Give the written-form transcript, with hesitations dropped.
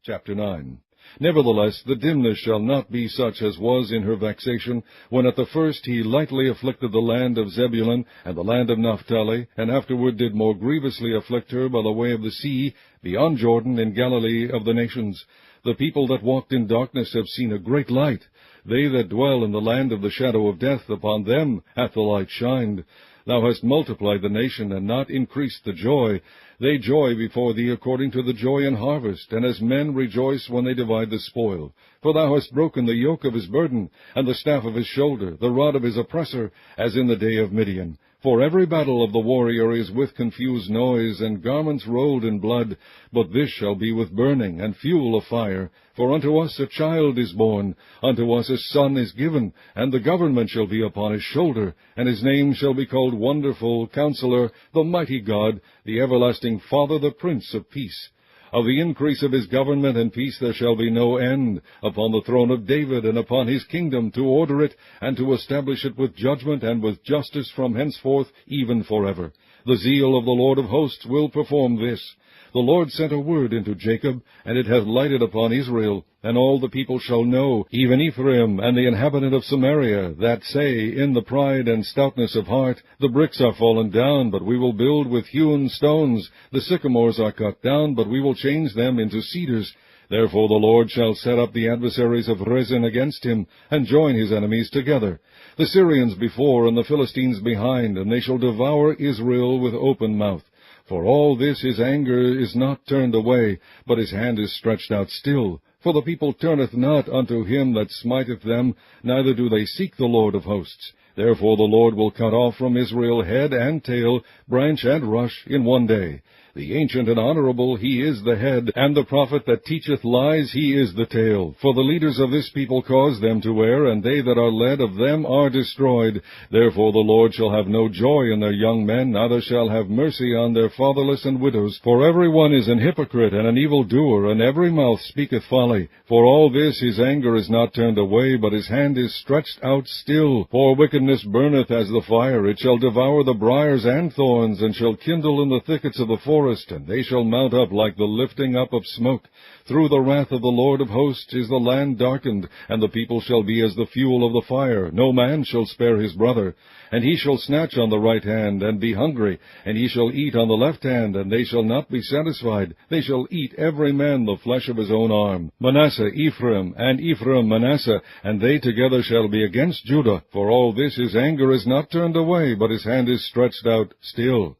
Chapter 9. Nevertheless, the dimness shall not be such as was in her vexation, when at the first he lightly afflicted the land of Zebulun and the land of Naphtali, and afterward did more grievously afflict her by the way of the sea, beyond Jordan, in Galilee of the nations. The people that walked in darkness have seen a great light. They that dwell in the land of the shadow of death, upon them hath the light shined. Thou hast multiplied the nation, and not increased the joy. They joy before thee according to the joy in harvest, and as men rejoice when they divide the spoil. For thou hast broken the yoke of his burden, and the staff of his shoulder, the rod of his oppressor, as in the day of Midian. For every battle of the warrior is with confused noise, and garments rolled in blood. But this shall be with burning, and fuel of fire. For unto us a child is born, unto us a son is given, and the government shall be upon his shoulder, and his name shall be called Wonderful, Counselor, the Mighty God, the Everlasting Father, the Prince of Peace. Of the increase of his government and peace there shall be no end, upon the throne of David and upon his kingdom, to order it, and to establish it with judgment and with justice from henceforth, even forever. The zeal of the Lord of hosts will perform this. The Lord sent a word into Jacob, and it hath lighted upon Israel. And all the people shall know, even Ephraim and the inhabitant of Samaria, that say, in the pride and stoutness of heart, the bricks are fallen down, but we will build with hewn stones. The sycamores are cut down, but we will change them into cedars. Therefore the Lord shall set up the adversaries of Rezin against him, and join his enemies together. The Syrians before, and the Philistines behind, and they shall devour Israel with open mouth. For all this his anger is not turned away, but his hand is stretched out still. For the people turneth not unto him that smiteth them, neither do they seek the Lord of hosts. Therefore the Lord will cut off from Israel head and tail, branch and rush, in one day. The ancient and honorable, he is the head, and the prophet that teacheth lies, he is the tail. For the leaders of this people cause them to err, and they that are led of them are destroyed. Therefore the Lord shall have no joy in their young men, neither shall have mercy on their fatherless and widows. For every one is an hypocrite and an evildoer, and every mouth speaketh folly. For all this his anger is not turned away, but his hand is stretched out still. For wickedness burneth as the fire, it shall devour the briers and thorns, and shall kindle in the thickets of the forest, and they shall mount up like the lifting up of smoke. Through the wrath of the Lord of hosts is the land darkened, and the people shall be as the fuel of the fire. No man shall spare his brother. And he shall snatch on the right hand, and be hungry, and he shall eat on the left hand, and they shall not be satisfied. They shall eat every man the flesh of his own arm. Manasseh Ephraim, and Ephraim Manasseh, and they together shall be against Judah. For all this his anger is not turned away, but his hand is stretched out still.